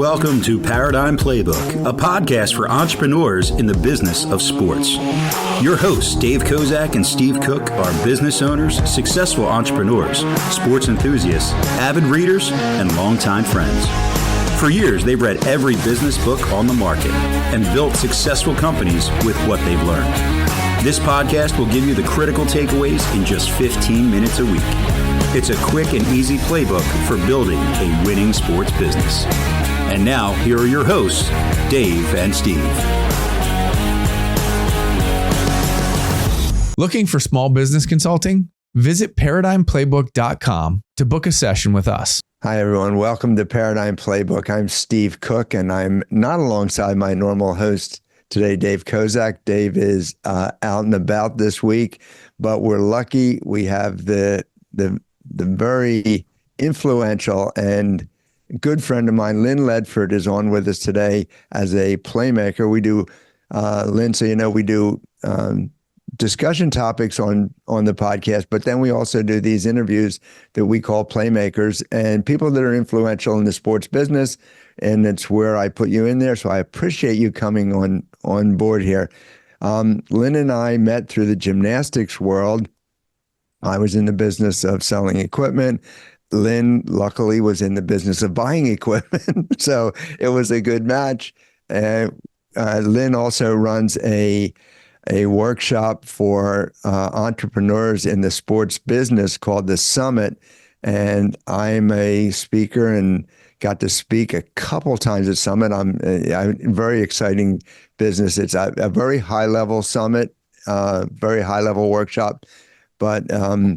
Welcome to Paradigm Playbook, a podcast for entrepreneurs in the business of sports. Your hosts, Dave Kozak and Steve Cook, are business owners, successful entrepreneurs, sports enthusiasts, avid readers, and longtime friends. For years, they've read every business book on the market and built successful companies with what they've learned. This podcast will give you the critical takeaways in just 15 minutes a week. It's a quick and easy playbook for building a winning sports business. And now, here are your hosts, Dave and Steve. Looking for small business consulting? Visit ParadigmPlaybook.com to book a session with us. Hi, everyone. Welcome to Paradigm Playbook. I'm Steve Cook, and I'm not alongside my normal host today, Dave Kozak. Dave is out and about this week, but we're lucky we have the very influential and good friend of mine, Lynn Ledford, is on with us today as a playmaker. We do, Lynn, so you know, we do discussion topics on the podcast, but then we also do these interviews that we call playmakers and people that are influential in the sports business, and it's where I put you in there. So I appreciate you coming on board here. Lynn and I met through the gymnastics world. I was in the business of selling equipment. Lynn, luckily, was in the business of buying equipment, so it was a good match. Lynn also runs a workshop for entrepreneurs in the sports business called The Summit, and I'm a speaker and got to speak a couple times at Summit. I'm very exciting business. It's a very high-level summit, very high-level workshop. But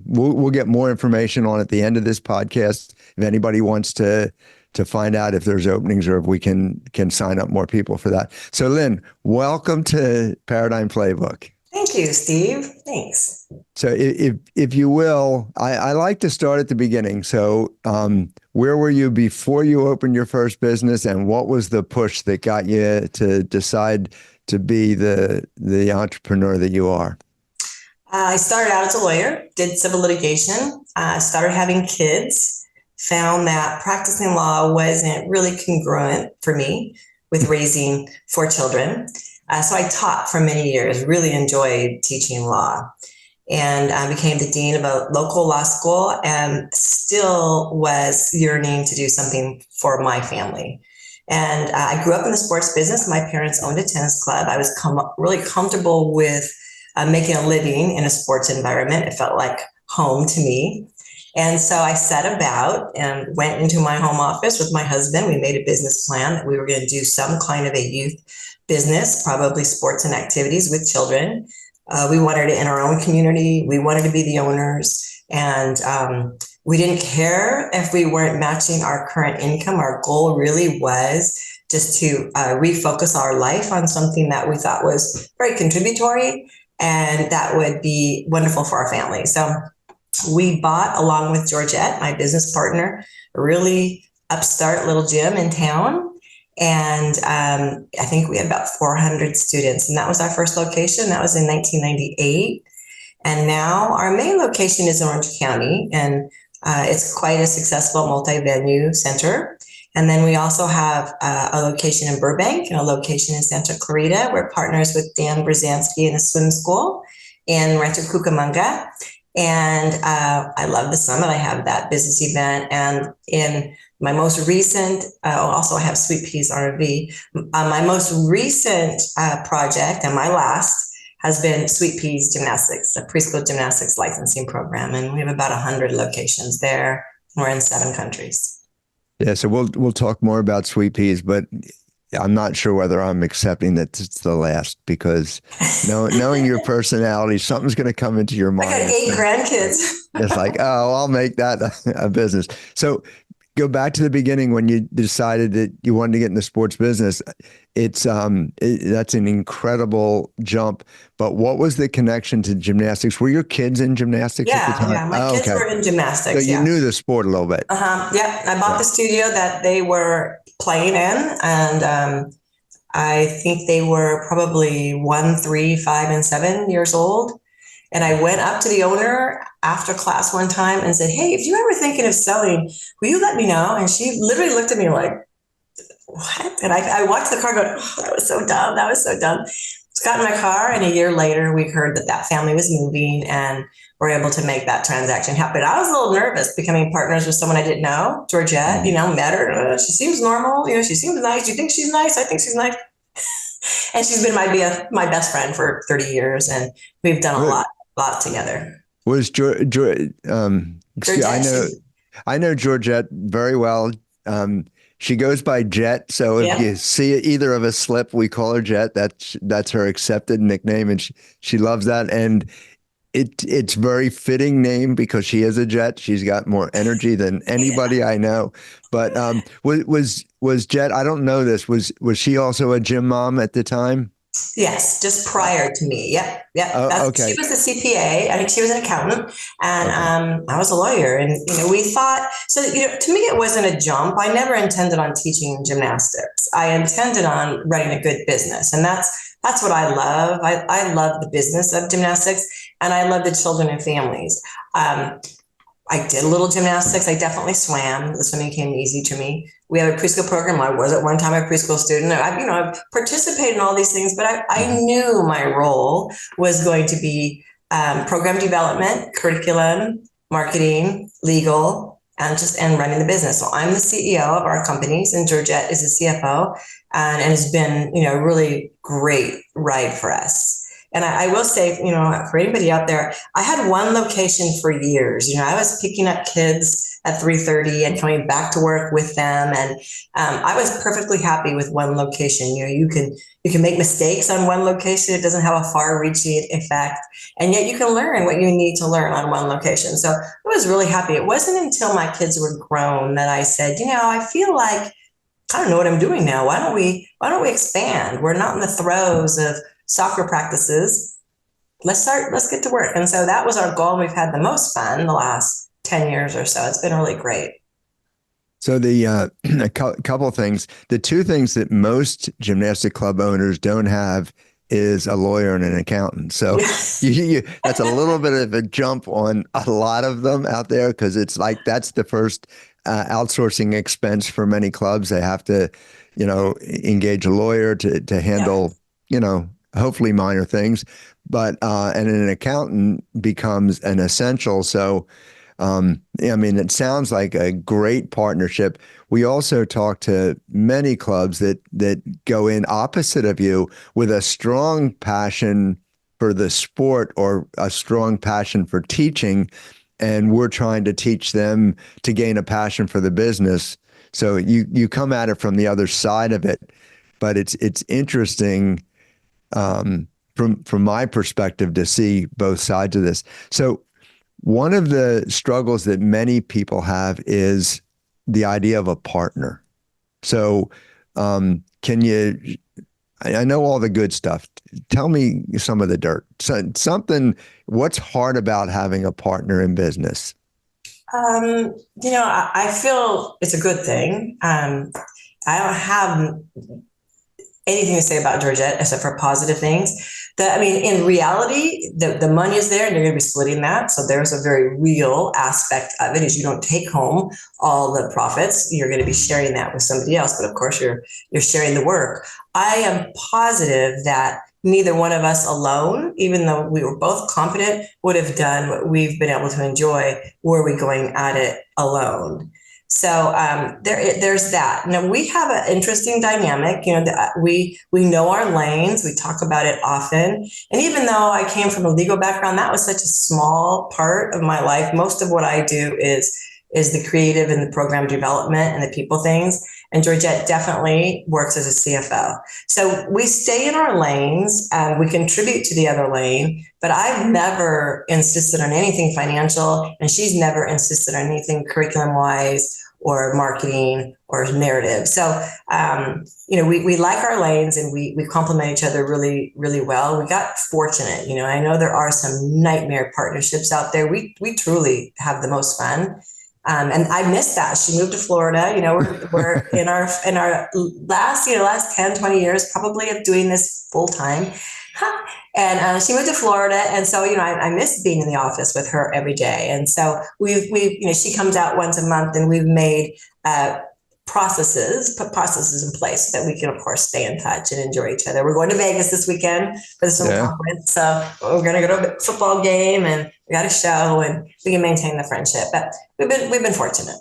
we'll get more information on at the end of this podcast. If anybody wants to find out if there's openings or if we can sign up more people for that. So Lynn, welcome to Paradigm Playbook. Thank you, Steve. Thanks. So if you will, I like to start at the beginning. So where were you before you opened your first business, and what was the push that got you to decide to be the entrepreneur that you are? I started out as a lawyer, did civil litigation, started having kids, found that practicing law wasn't really congruent for me with raising 4 children. So I taught for many years, really enjoyed teaching law, and I became the dean of a local law school and still was yearning to do something for my family. And I grew up in the sports business. My parents owned a tennis club. I was really comfortable with making a living in a sports environment. It felt like home to me. And so I set about and went into my home office with my husband. We made a business plan that we were going to do some kind of a youth business, probably sports and activities with children. We wanted it in our own community. We wanted to be the owners. And we didn't care if we weren't matching our current income. Our goal really was just to refocus our life on something that we thought was very contributory and that would be wonderful for our family. So we bought, along with Georgette, my business partner, a really upstart little gym in town. And I think we had about 400 students. And that was our first location. That was in 1998. And now our main location is in Orange County. And it's quite a successful multi-venue center. And then we also have a location in Burbank and a location in Santa Clarita. We're partners with Dan Brzezinski in a swim school in Rancho Cucamonga. And I love the Summit. I have that business event. And in my most recent, also I have Sweet Peas RV. My most recent project and my last has been Sweet Peas Gymnastics, a preschool gymnastics licensing program. And we have about 100 locations there. We're in 7 countries. Yeah, so we'll talk more about Sweet Peas, but I'm not sure whether I'm accepting that it's the last, because knowing your personality, something's going to come into your mind. I got 8 grandkids. It's like, oh, I'll make that a business. So go back to the beginning when you decided that you wanted to get in the sports business. It's that's an incredible jump. But what was the connection to gymnastics? Were your kids in gymnastics at the time? Yeah, my kids were in gymnastics. So you knew the sport a little bit. Yeah, I bought the studio that they were playing in, and I think they were probably 1, 3, 5, and 7 years old. And I went up to the owner after class one time and said, "Hey, if you're ever thinking of selling, will you let me know?" And she literally looked at me like, what? And I walked to the car going, oh, that was so dumb. That was so dumb. Got in my car, and a year later, we heard that family was moving, and we're able to make that transaction happen. I was a little nervous becoming partners with someone I didn't know. Georgette, met her. She seems normal. She seems nice. You think she's nice? I think she's nice. And she's been my best friend for 30 years, and we've done a lot together. Was Georgette? I know Georgette very well. She goes by Jet, so if you see either of us slip, we call her Jet. That's her accepted nickname, and she loves that. And it's very fitting name because she is a Jet. She's got more energy than anybody I know. But was Jet? I don't know this. Was she also a gym mom at the time? Yes, just prior to me. Yep. Okay. She was a CPA. I think she was an accountant, and I was a lawyer. And we thought so. To me, it wasn't a jump. I never intended on teaching gymnastics. I intended on running a good business, and that's what I love. I love the business of gymnastics, and I love the children and families. I did a little gymnastics. I definitely swam. The swimming came easy to me. We have a preschool program. I was at one time a preschool student. I've participated in all these things, but I knew my role was going to be program development, curriculum, marketing, legal, and running the business. So I'm the CEO of our companies, and Georgette is the CFO, and has been a really great ride for us. And I will say, for anybody out there, I had one location for years. I was picking up kids at 3:30 and coming back to work with them. And I was perfectly happy with one location. You can make mistakes on one location. It doesn't have a far-reaching effect. And yet you can learn what you need to learn on one location. So I was really happy. It wasn't until my kids were grown that I said, I feel like I don't know what I'm doing now. Why don't we expand? We're not in the throes of soccer practices. Let's get to work. And so that was our goal. We've had the most fun the last 10 years or so. It's been really great. So a couple of things. The two things that most gymnastic club owners don't have is a lawyer and an accountant. So that's a little bit of a jump on a lot of them out there, because it's like that's the first outsourcing expense for many clubs. They have to, engage a lawyer to handle, hopefully minor things, but and an accountant becomes an essential. So, it sounds like a great partnership. We also talk to many clubs that go in opposite of you with a strong passion for the sport or a strong passion for teaching, and we're trying to teach them to gain a passion for the business. So you come at it from the other side of it, but it's interesting. From my perspective to see both sides of this. So one of the struggles that many people have is the idea of a partner. So I know all the good stuff. Tell me some of the dirt. What's hard about having a partner in business? I feel it's a good thing. I don't have anything to say about Georgette except for positive things. In reality, the money is there and you're going to be splitting that. So there's a very real aspect of it is you don't take home all the profits. You're going to be sharing that with somebody else. But of course, you're sharing the work. I am positive that neither one of us alone, even though we were both competent, would have done what we've been able to enjoy were we going at it alone. So there's that. Now we have an interesting dynamic. We know our lanes. We talk about it often. And even though I came from a legal background, that was such a small part of my life. Most of what I do is the creative and the program development and the people things. And Georgette definitely works as a CFO. So we stay in our lanes and we contribute to the other lane, but I've never insisted on anything financial, and she's never insisted on anything curriculum-wise or marketing or narrative. So, we like our lanes and we complement each other really, really well. We got fortunate. I know there are some nightmare partnerships out there. We truly have the most fun. And I missed that. She moved to Florida. We're in our last 10, 20 years probably of doing this full time. And she moved to Florida. And so, I miss being in the office with her every day. And so she comes out once a month, and we've made put processes in place so that we can, of course, stay in touch and enjoy each other. We're going to Vegas this weekend for the swim conference. So we're going to go to a football game and we got a show and we can maintain the friendship. But we've been fortunate.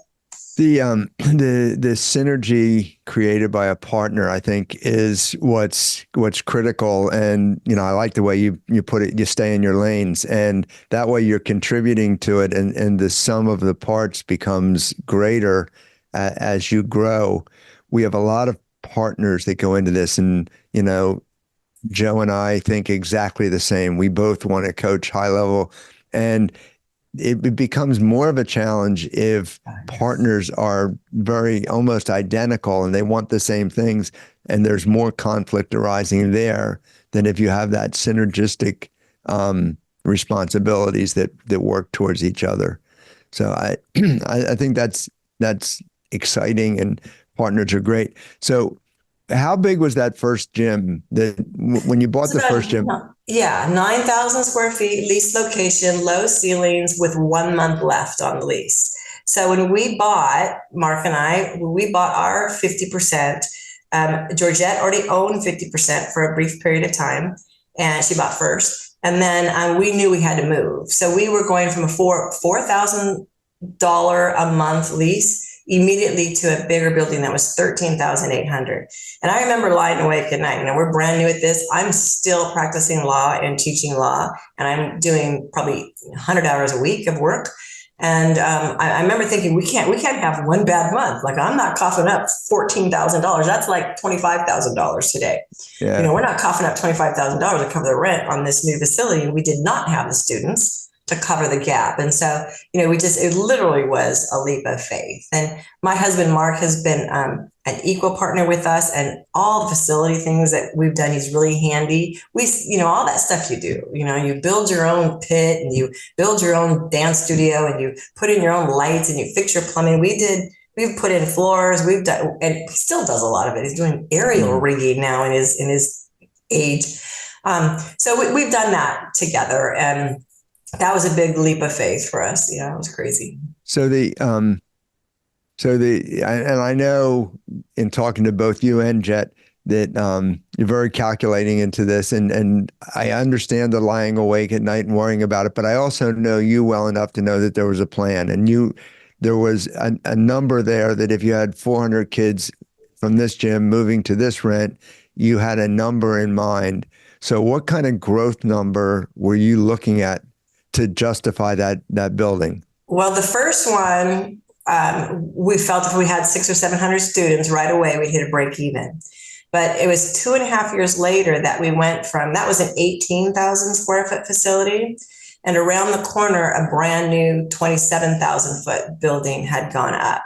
The synergy created by a partner, I think, is what's critical. And, I like the way you put it, you stay in your lanes, and that way you're contributing to it, and the sum of the parts becomes greater as you grow. We have a lot of partners that go into this, and, Joe and I think exactly the same. We both want to coach high level, and it becomes more of a challenge if partners are very almost identical and they want the same things, and there's more conflict arising there than if you have that synergistic responsibilities that work towards each other. So I think that's exciting, and partners are great. So how big was that first gym when you bought the first gym? Yeah, 9,000 square feet, lease location, low ceilings with 1 month left on the lease. So when we bought, Mark and I, we bought our 50%. Georgette already owned 50% for a brief period of time, and she bought first. And then we knew we had to move. So we were going from a $4,000 a month lease immediately to a bigger building that was $13,800. And I remember lying awake at night. We're brand new at this. I'm still practicing law and teaching law, and I'm doing probably 100 hours a week of work. And I remember thinking, we can't have one bad month. Like, I'm not coughing up $14,000. That's like $25,000 today. Yeah. We're not coughing up $25,000 to cover the rent on this new facility. And we did not have the students to cover the gap. And so, it literally was a leap of faith. And my husband, Mark, has been an equal partner with us, and all the facility things that we've done, he's really handy. All that stuff you do, you build your own pit and you build your own dance studio and you put in your own lights and you fix your plumbing. We've put in floors, we've done, and he still does a lot of it. He's doing aerial rigging now in his age. So we've done that together, and that was a big leap of faith for us. Yeah, it was crazy. So and I know in talking to both you and Jet that you're very calculating into this, and I understand the lying awake at night and worrying about it, but I also know you well enough to know that there was a plan, and there was a number there that if you had 400 kids from this gym moving to this rent, you had a number in mind. So what kind of growth number were you looking at to justify that building? Well, the first one, we felt if we had 600 or 700 students right away, we'd hit a break even. But it was 2.5 years later that we went from, that was an 18,000 square foot facility. And around the corner, a brand new 27,000 foot building had gone up.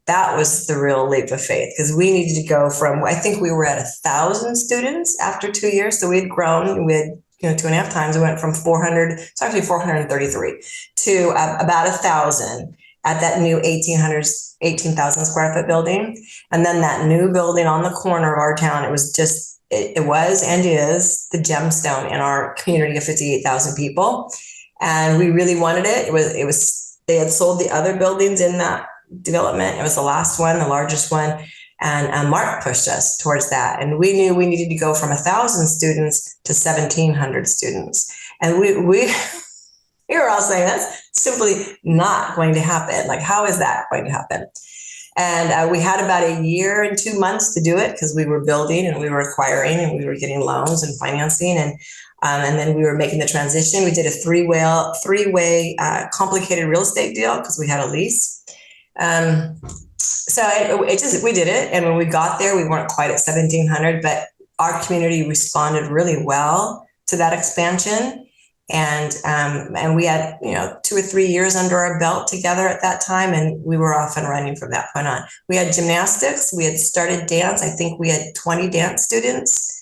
That was the real leap of faith, because we needed to go from, I think we were at 1,000 students after 2 years. So we had grown with 2.5 times. We went from 400, it's actually 433, to about 1,000 at that new 18,000 square foot building. And then that new building on the corner of our town, it was and is the gemstone in our community of 58,000 people. And we really wanted it. They had sold the other buildings in that development. It was the last one, the largest one. And Mark pushed us towards that. And we knew we needed to go from 1,000 students to 1,700 students. And we were all saying, that's simply not going to happen. Like, how is that going to happen? And we had about 1 year and 2 months to do it, because we were building and we were acquiring and we were getting loans and financing. And then we were making the transition. We did a three-way complicated real estate deal because we had a lease. So we did it. And when we got there, we weren't quite at 1,700, but our community responded really well to that expansion. And we had, 2 or 3 years under our belt together at that time. And we were off and running from that point on. We had gymnastics. We had started dance. I think we had 20 dance students.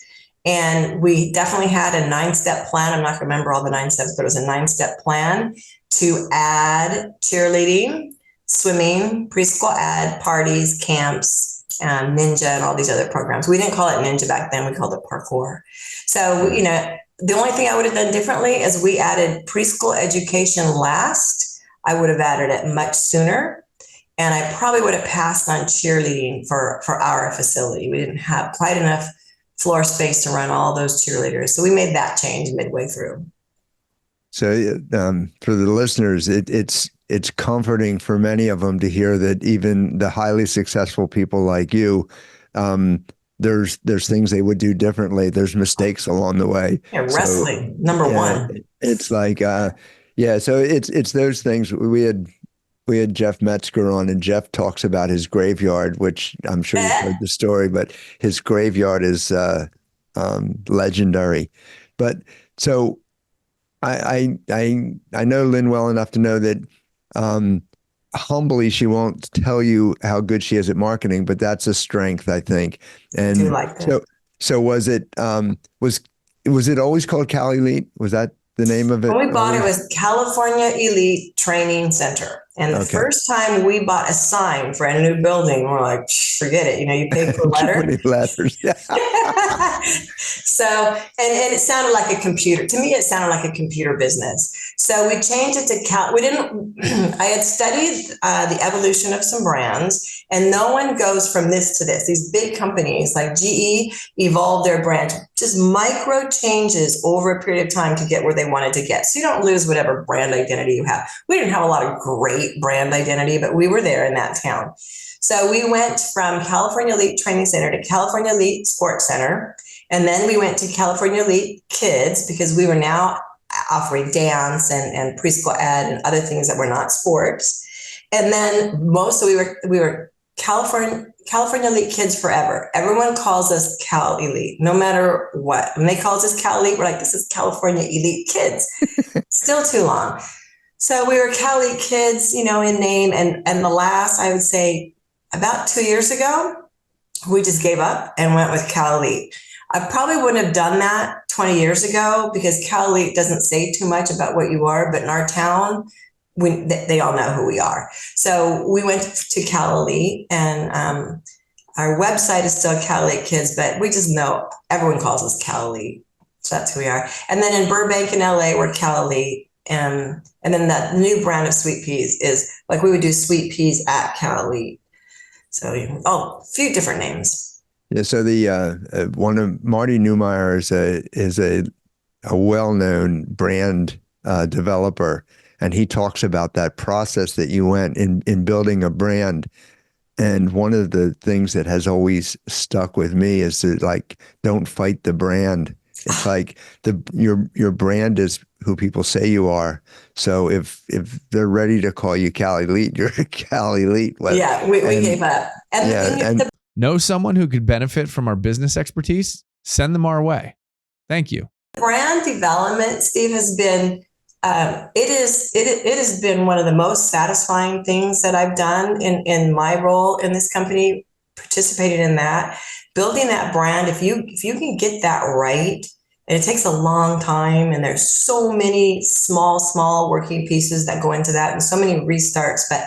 And we definitely had a 9-step plan. I'm not going to remember all the 9 steps, but it was a 9-step plan to add cheerleading, swimming, preschool ed, parties, camps, ninja, and all these other programs. We didn't call it ninja back then. We called it parkour. So, the only thing I would have done differently is we added preschool education last. I would have added it much sooner. And I probably would have passed on cheerleading for our facility. We didn't have quite enough floor space to run all those cheerleaders. So we made that change midway through. So for the listeners, it's comforting for many of them to hear that even the highly successful people like you, there's things they would do differently. There's mistakes along the way. Yeah, wrestling, number one. It's like, so it's those things. We had Jeff Metzger on, and Jeff talks about his graveyard, which I'm sure you've heard the story, but his graveyard is legendary. But so I know Lynn well enough to know that humbly she won't tell you how good she is at marketing, but that's a strength, I think. And I do like that. So was it was it always called Cal Elite? Was that the name of it? When we bought it was California Elite Training Center. And the first time we bought a sign for a new building, we're like, forget it. You pay per letter. Letters. Yeah. So, and it sounded like a computer. To me, it sounded like a computer business. So we changed it to I had studied the evolution of some brands, and no one goes from this to this. These big companies like GE evolved their brand, just micro changes over a period of time to get where they wanted to get. So you don't lose whatever brand identity you have. We didn't have a lot of great brand identity, but we were there in that town. So we went from California Elite Training Center to California Elite Sports Center. And then we went to California Elite Kids because we were now offering dance and preschool ed and other things that were not sports. And then we were California Elite Kids forever. Everyone calls us Cal Elite, no matter what. When they call us Cal Elite, we're like, this is California Elite Kids. Still too long. So we were Cal Elite Kids, in name. And the last, I would say, about 2 years ago, we just gave up and went with Cal Elite. I probably wouldn't have done that 20 years ago because Cal Elite doesn't say too much about what you are, but in our town, they all know who we are. So we went to Cal Elite, and our website is still Cal Elite Kids, but we just know everyone calls us Cal Elite. So that's who we are. And then in Burbank and LA, we're Cal Elite. And then that new brand of sweet peas is like we would do sweet peas at Cal Elite. So a few different names. Yeah. So the one of Marty Neumeyer is a well-known brand developer, and he talks about that process that you went in building a brand. And one of the things that has always stuck with me is to don't fight the brand. It's like your brand is who people say you are. So if they're ready to call you Cal Elite, you're Cal Elite. We gave up. Know someone who could benefit from our business expertise? Send them our way. Thank you. Brand development, Steve, has been it has been one of the most satisfying things that I've done in my role in this company, participated in that. Building that brand, if you can get that right, and it takes a long time, and there's so many small working pieces that go into that and so many restarts, but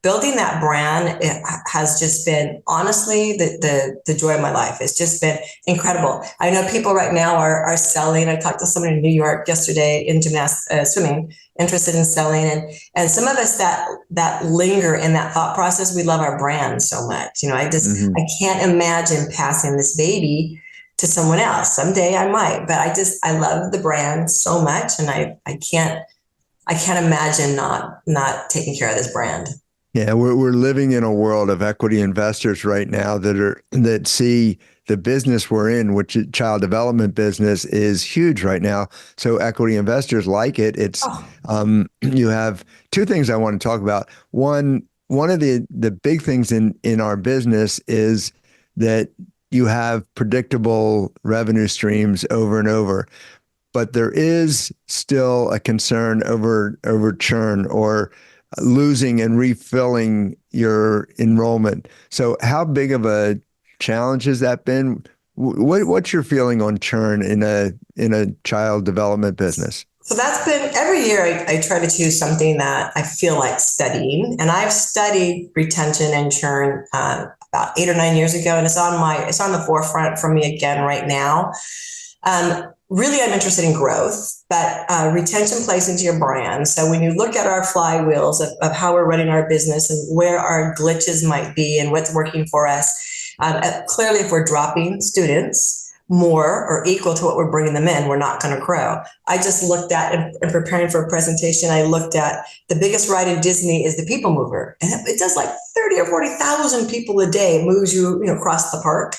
building that brand, it has just been, honestly, the joy of my life. It's just been incredible. I know people right now are selling. I talked to someone in New York yesterday in swimming, interested in selling. And some of us that linger in that thought process, we love our brand so much. I can't imagine passing this baby to someone else. Someday I might, but I love the brand so much. And I can't imagine not taking care of this brand. Yeah, we're living in a world of equity investors right now that see the business we're in, which is child development business, is huge right now. So equity investors like it. It's you have two things I want to talk about. One of the big things in our business is that you have predictable revenue streams over and over, but there is still a concern over churn or losing and refilling your enrollment. So how big of a challenge has that been? What's your feeling on churn in a child development business? So that's been, every year I try to choose something that I feel like studying. And I've studied retention and churn about 8 or 9 years ago, and it's on the forefront for me again right now. really I'm interested in growth, but retention plays into your brand. So when you look at our flywheels of how we're running our business and where our glitches might be and what's working for us, clearly if we're dropping students more or equal to what we're bringing them in, we're not going to grow. I just looked at, in preparing for a presentation, I looked at the biggest ride in Disney is the People Mover. And it does like 30 or 40,000 people a day. It moves you, across the park.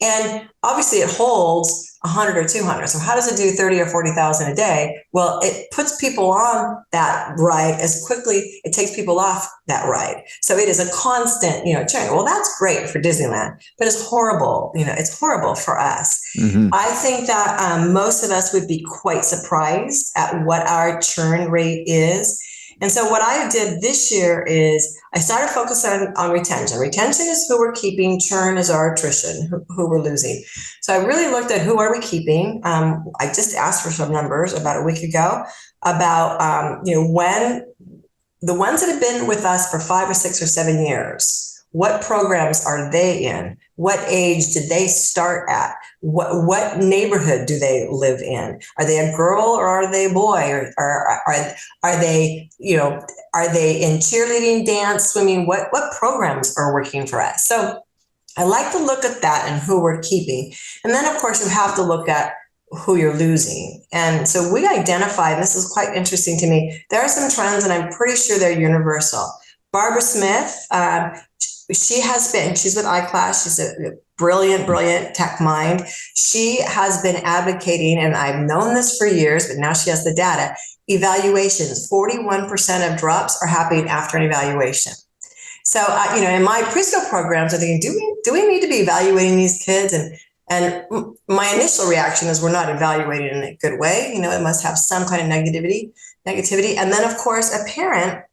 And obviously it holds 100 or 200. So how does it do 30 or 40,000 a day? Well, it puts people on that ride as quickly, it takes people off that ride. So it is a constant, churn. Well, that's great for Disneyland, but it's horrible. It's horrible for us. Mm-hmm. I think that most of us would be quite surprised at what our churn rate is. And so what I did this year is I started focusing on retention. Retention is who we're keeping. Churn is our attrition, who we're losing. So I really looked at who are we keeping. I just asked for some numbers about a week ago about, when the ones that have been with us for 5 or 6 or 7 years, what programs are they in? What age did they start at? What neighborhood do they live in? Are they a girl or are they a boy? Or are they in cheerleading, dance, swimming? What programs are working for us? So I like to look at that and who we're keeping. And then of course you have to look at who you're losing. And so we identify, and this is quite interesting to me, there are some trends and I'm pretty sure they're universal. Barbara Smith, she's with iClass. She's a brilliant tech mind. She has been advocating, and I've known this for years, but now she has the data, evaluations. 41% of drops are happening after an evaluation. So, in my preschool programs, I'm thinking, do we need to be evaluating these kids? And my initial reaction is we're not evaluating in a good way. It must have some kind of negativity. And then, of course, a parent,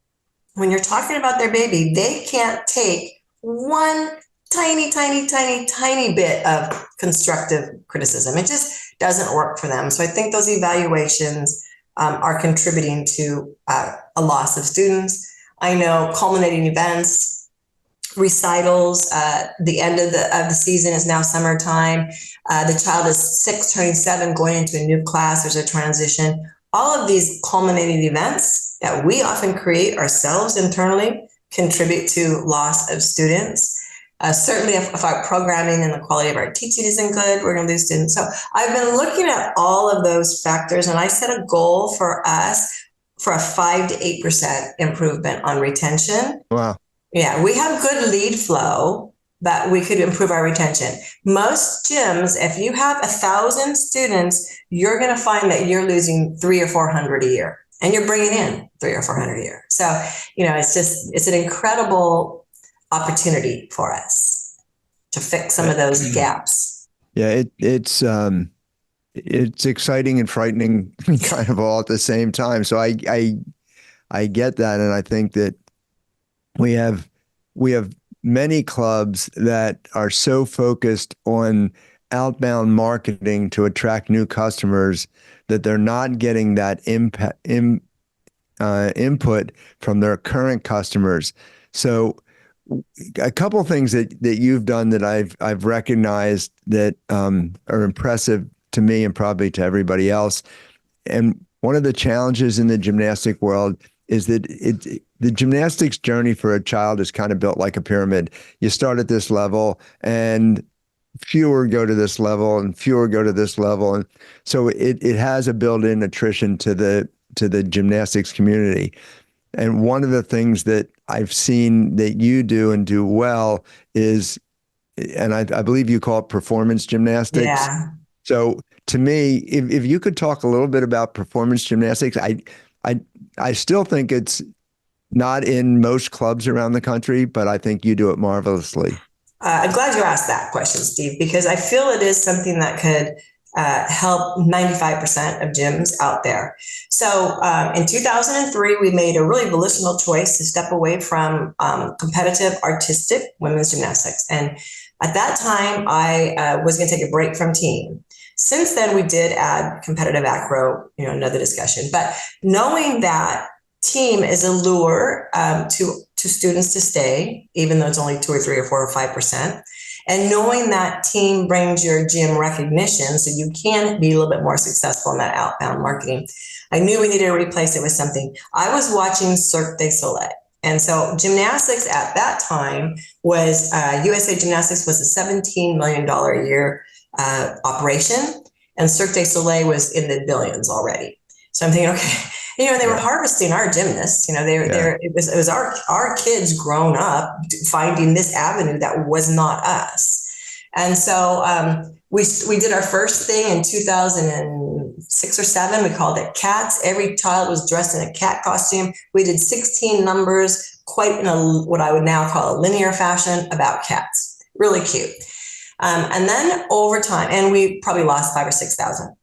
when you're talking about their baby, they can't take one tiny bit of constructive criticism. It just doesn't work for them. So I think those evaluations are contributing to a loss of students. I know culminating events, recitals, the end of the season is now summertime. The child is 6, turning 7, going into a new class. There's a transition. All of these culminating events that we often create ourselves internally contribute to loss of students. Certainly if our programming and the quality of our teaching isn't good, we're going to lose students. So I've been looking at all of those factors, and I set a goal for us for a 5 to 8% improvement on retention. Wow. Yeah, we have good lead flow, but we could improve our retention. Most gyms, if you have 1,000 students, you're going to find that you're losing 300 or 400 a year. And you're bringing in 300 or 400 a year. So, it's an incredible opportunity for us to fix some of those gaps. Yeah, it's exciting and frightening kind of all at the same time. So I get that. And I think that we have many clubs that are so focused on outbound marketing to attract new customers that they're not getting that input from their current customers. So a couple of things that you've done that I've recognized that are impressive to me and probably to everybody else. And one of the challenges in the gymnastic world is that the gymnastics journey for a child is kind of built like a pyramid. You start at this level and fewer go to this level and fewer go to this level. And so it has a built-in attrition to the gymnastics community. And one of the things that I've seen that you do and do well is, and I believe you call it performance gymnastics. Yeah. So to me, if you could talk a little bit about performance gymnastics, I still think it's not in most clubs around the country, but I think you do it marvelously. I'm glad you asked that question, Steve, because I feel it is something that could help 95% of gyms out there. So in 2003, we made a really volitional choice to step away from competitive artistic women's gymnastics. And at that time, I was going to take a break from team. Since then, we did add competitive acro, another discussion. But knowing that team is a lure to students to stay, even though it's only 2 or 3 or 4 or 5%. And knowing that team brings your gym recognition, so you can be a little bit more successful in that outbound marketing. I knew we needed to replace it with something. I was watching Cirque du Soleil. And so gymnastics at that time was, USA Gymnastics was a $17 million a year operation. And Cirque du Soleil was in the billions already. So I'm thinking, okay, they were harvesting our gymnasts. It was our kids grown up finding this avenue that was not us. And so we did our first thing in 2006 or 7. We called it Cats. Every child was dressed in a cat costume. We did 16 numbers, quite in what I would now call a linear fashion, about cats. Really cute. And then over time, and we probably lost 5,000 or 6,000.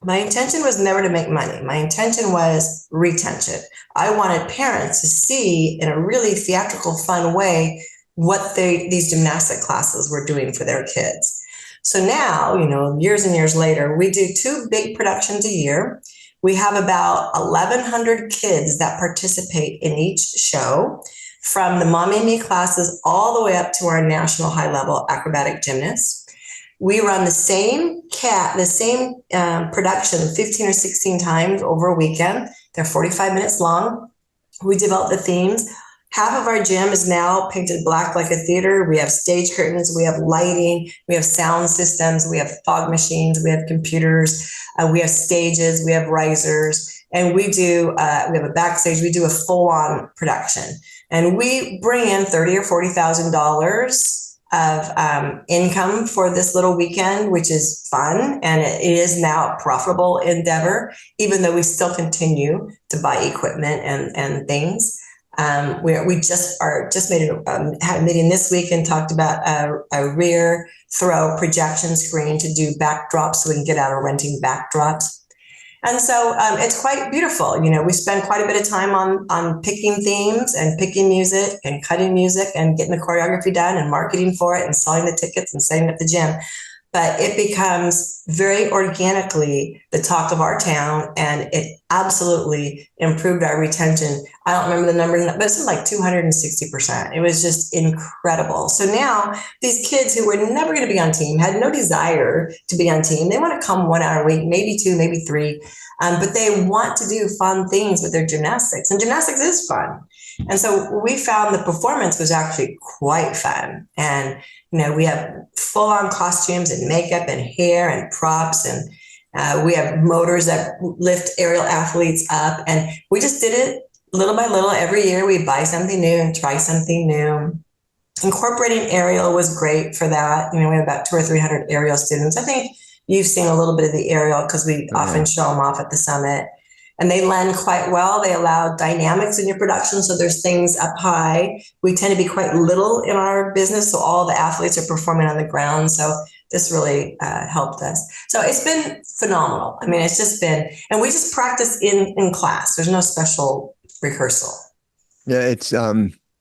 My intention was never to make money. My intention was retention. I wanted parents to see in a really theatrical, fun way what these gymnastic classes were doing for their kids. So now, years and years later, we do 2 big productions a year. We have about 1,100 kids that participate in each show, from the Mommy and Me classes all the way up to our national high-level acrobatic gymnasts. We run the same production 15 or 16 times over a weekend. They're 45 minutes long. We develop the themes. Half of our gym is now painted black like a theater. We have stage curtains, we have lighting, we have sound systems, we have fog machines, we have computers, we have stages, we have risers, and we have a backstage. We do a full-on production, and we bring in $30,000 or $40,000 of income for this little weekend, which is fun. And it is now a profitable endeavor, even though we still continue to buy equipment and things. We just had a meeting this week and talked about a rear throw projection screen to do backdrops, so we can get out of renting backdrops. And so it's quite beautiful. We spend quite a bit of time on picking themes and picking music and cutting music and getting the choreography done and marketing for it and selling the tickets and setting up the gym. But it becomes very organically the talk of our town, and it absolutely improved our retention. I don't remember the number, but it's like 260%. It was just incredible. So now these kids who were never going to be on team, had no desire to be on team, they want to come 1 hour a week, maybe 2, maybe 3, but they want to do fun things with their gymnastics, and gymnastics is fun. And so we found the performance was actually quite fun. And we have full-on costumes and makeup and hair and props, and we have motors that lift aerial athletes up. And we just did it little by little. Every year we buy something new and try something new. Incorporating aerial was great for that. We have about 200 or 300 aerial students. I think you've seen a little bit of the aerial because we often show them off at the summit. And they lend quite well. They allow dynamics in your production. So there's things up high. We tend to be quite little in our business, so all the athletes are performing on the ground. So this really helped us. So it's been phenomenal. I mean, it's just been, and we just practice in class. There's no special rehearsal. Yeah,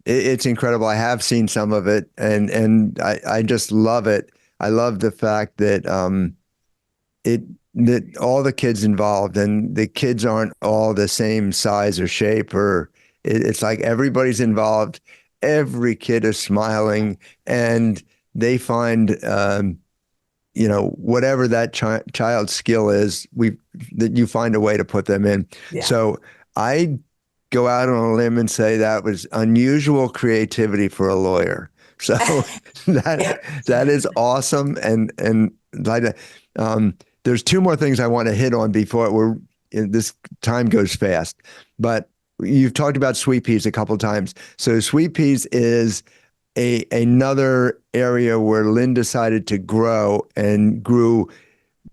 it's incredible. I have seen some of it, and I just love it. I love the fact that that all the kids involved, and the kids aren't all the same size or shape, or it's like everybody's involved. Every kid is smiling, and they find, whatever that child's skill is, that you find a way to put them in. Yeah. So I go out on a limb and say that was unusual creativity for a lawyer. So that is awesome. And there's 2 more things I want to hit on before this time goes fast. But you've talked about Sweet Peas a couple of times. So Sweet Peas is another area where Lynn decided to grow and grew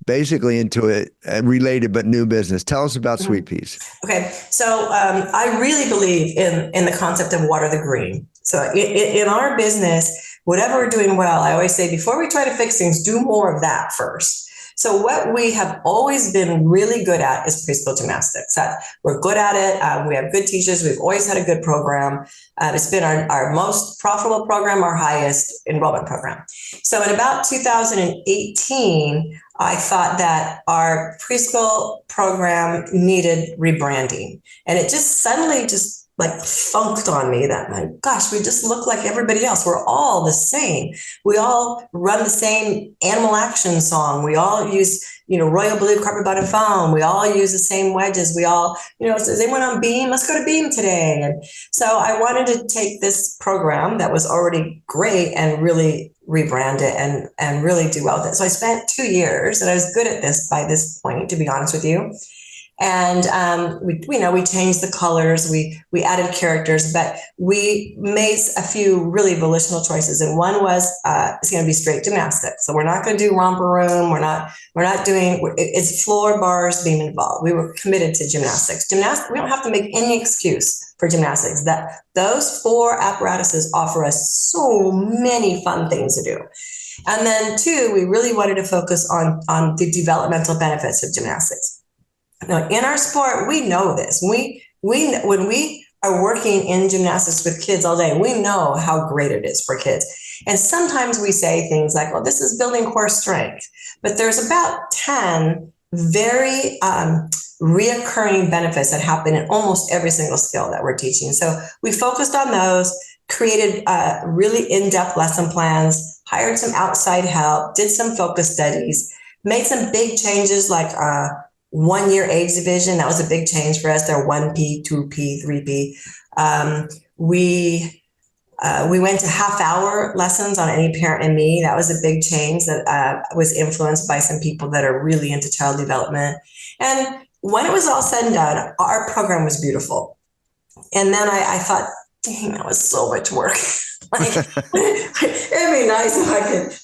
basically into a related but new business. Tell us about Sweet Peas. Okay, so I really believe in the concept of water the green. So in our business, whatever we're doing well, I always say before we try to fix things, do more of that first. So what we have always been really good at is preschool gymnastics. We're good at it. We have good teachers. We've always had a good program. It's been our most profitable program, our highest enrollment program. So in about 2018, I thought that our preschool program needed rebranding. And it just suddenly just like funked on me that, my gosh, we just look like everybody else. We're all the same. We all run the same animal action song. We all use, royal blue carpet bottom foam. We all use the same wedges. We all, so they went on Beam. Let's go to Beam today. And so I wanted to take this program that was already great and really rebrand it and really do well with it. So I spent 2 years, and I was good at this by this point, to be honest with you. And we changed the colors, we added characters, but we made a few really volitional choices. And one was it's going to be straight gymnastics. So we're not going to do romper room. We're not doing it's floor, bars, beam involved. We were committed to gymnastics. Gymnastics. We don't have to make any excuse for gymnastics. That those 4 apparatuses offer us so many fun things to do. And then 2, we really wanted to focus on the developmental benefits of gymnastics. Now, in our sport, we know this. We when we are working in gymnastics with kids all day, we know how great it is for kids. And sometimes we say things like, "Well, this is building core strength," but there's about 10 very reoccurring benefits that happen in almost every single skill that we're teaching. So we focused on those, created really in-depth lesson plans, hired some outside help, did some focus studies, made some big changes like 1 year age division. That was a big change for us. They're 1P, 2P, 3P. We went to half-hour lessons on Any Parent and Me. That was a big change that was influenced by some people that are really into child development. And when it was all said and done, our program was beautiful. And then I thought, dang, that was so much work. It'd be nice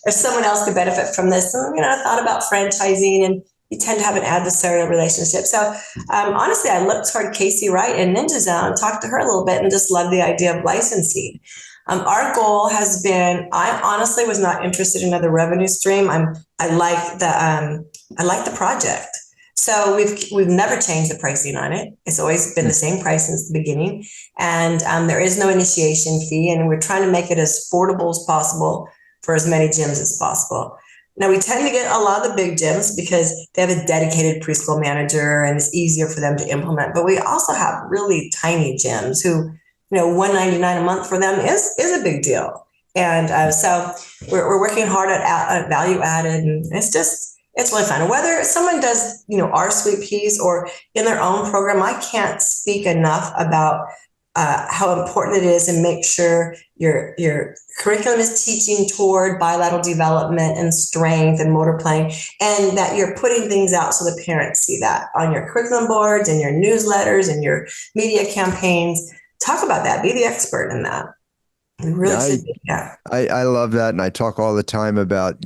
if someone else could benefit from this. And, I thought about franchising, and you tend to have an adversarial relationship. So honestly, I looked toward Casey Wright and Ninja Zone, talked to her a little bit, and just loved the idea of licensing. Our goal has been, I honestly was not interested in another revenue stream. I like the project. So we've never changed the pricing on it. It's always been the same price since the beginning. And there is no initiation fee, and we're trying to make it as affordable as possible for as many gyms as possible. Now, we tend to get a lot of the big gyms because they have a dedicated preschool manager and it's easier for them to implement. But we also have really tiny gyms who, $199 a month for them is a big deal. And so we're working hard at value added, and it's really fun. Whether someone does, our sweet peas or in their own program, I can't speak enough about how important it is, and make sure your curriculum is teaching toward bilateral development and strength and motor playing, and that you're putting things out so the parents see that on your curriculum boards and your newsletters and your media campaigns. Talk about that. Be the expert in that. You really should be. Yeah. I love that. And I talk all the time about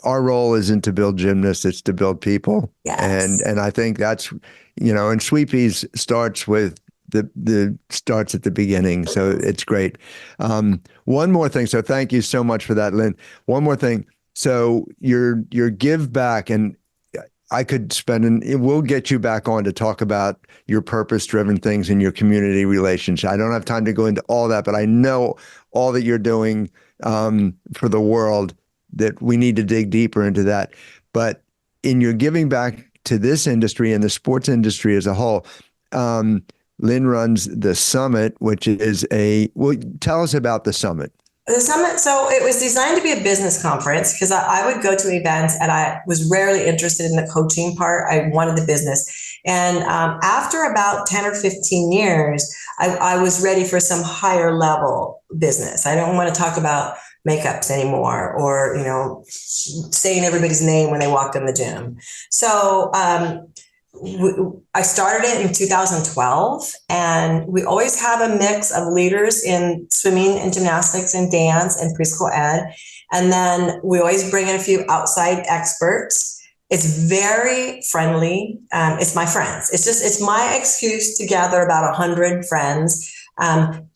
our role isn't to build gymnasts, it's to build people. Yes. And I think that's, and Sweet Peas starts with the starts at the beginning. So it's great. One more thing. So thank you so much for that, Lynn. One more thing. So your give back, and I could we'll get you back on to talk about your purpose-driven things in your community relationship. I don't have time to go into all that, but I know all that you're doing for the world, that we need to dig deeper into that. But in your giving back to this industry and the sports industry as a whole, Lynn runs the Summit, which is tell us about the Summit. The Summit, so it was designed to be a business conference because I would go to events and I was rarely interested in the coaching part. I wanted the business. And after about 10 or 15 years, I was ready for some higher level business. I don't want to talk about makeups anymore or, saying everybody's name when they walked in the gym. So I started it in 2012, and we always have a mix of leaders in swimming and gymnastics and dance and preschool ed. And then we always bring in a few outside experts. It's very friendly. It's my friends. It's my excuse to gather about 100 friends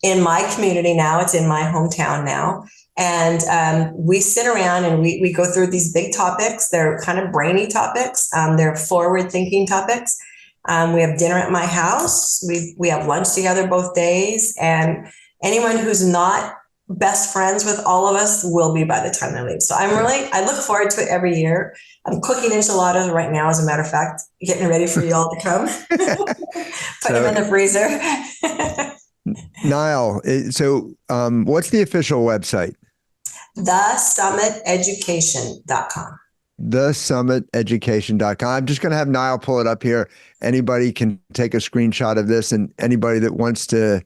in my community now. It's in my hometown now. And we sit around and we go through these big topics. They're kind of brainy topics. They're forward-thinking topics. We have dinner at my house. We have lunch together both days. And anyone who's not best friends with all of us will be by the time they leave. So I look forward to it every year. I'm cooking enchiladas right now, as a matter of fact, getting ready for you all to come. Put them in the freezer. Niall, so what's the official website? thesummiteducation.com. thesummiteducation.com. I'm just going to have Niall pull it up here. Anybody can take a screenshot of this, and anybody that wants to,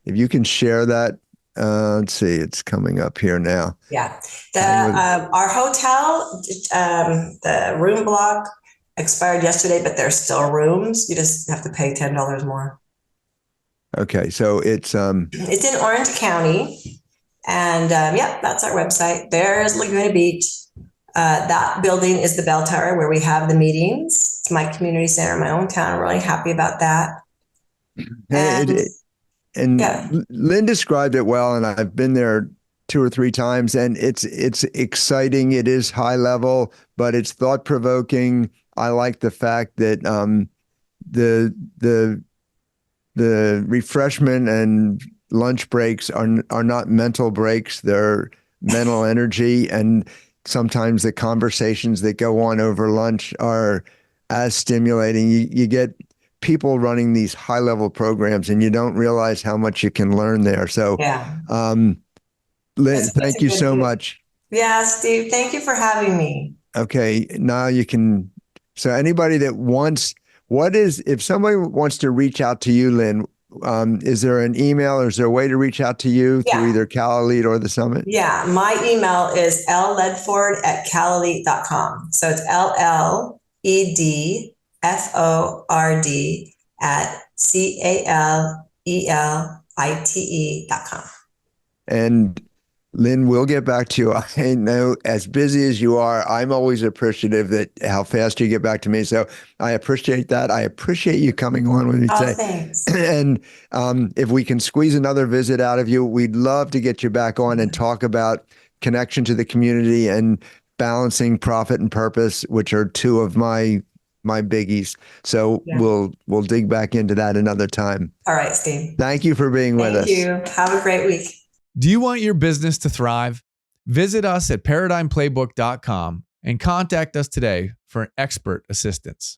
if you can share that. Let's see, it's coming up here now. Yeah. Our hotel, the room block expired yesterday, but there's still rooms. You just have to pay $10 more. Okay. So it's in Orange County. And that's our website. There's Laguna Beach. That building is the bell tower where we have the meetings. It's my community center in my own town. I'm really happy about that. And Lynn described it well, and I've been there 2 or 3 times, and it's exciting. It is high level, but it's thought provoking. I like the fact that the refreshment and lunch breaks are not mental breaks; they're mental energy, and sometimes the conversations that go on over lunch are as stimulating. You get people running these high level programs, and you don't realize how much you can learn there. So, Lynn, thank you so much. Yeah, Steve, thank you for having me. Okay. Now you can, so anybody that wants, if somebody wants to reach out to you, Lynn, is there an email or is there a way to reach out to you through either CalElite or the Summit? Yeah. My email is lledford@calelite.com. So it's LLEDFORD@CALELITE.com. And Lynn, we'll get back to you. I know as busy as you are, I'm always appreciative that how fast you get back to me. So I appreciate that. I appreciate you coming on with me today. Thanks. And if we can squeeze another visit out of you, we'd love to get you back on and talk about connection to the community and balancing profit and purpose, which are 2 of my biggies. So we'll dig back into that another time. All right, Steve. Thank you for being with us. Thank you. Have a great week. Do you want your business to thrive? Visit us at ParadigmPlaybook.com and contact us today for expert assistance.